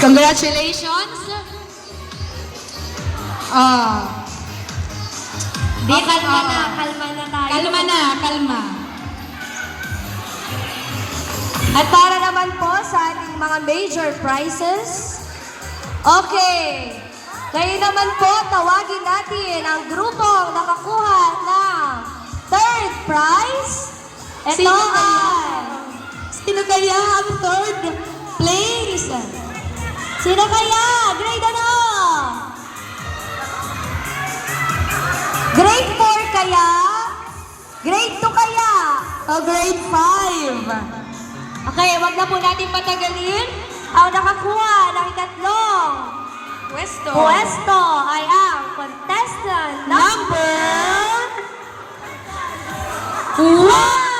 Congratulations! Di, kalma na tayo. Kalma na, kalma. At para naman po sa ating mga major prizes, okay, kayo naman po, tawagin natin ang grupong nakakuha ng third prize. Ito Sino kaya ang third place? Sino kaya? Grade ano? Grade 4 kaya? Grade 2 kaya? O grade 5? Okay, wag na po natin patagalin. Ang nakakuha ng ikatlong pwesto ay ang contestant number 1!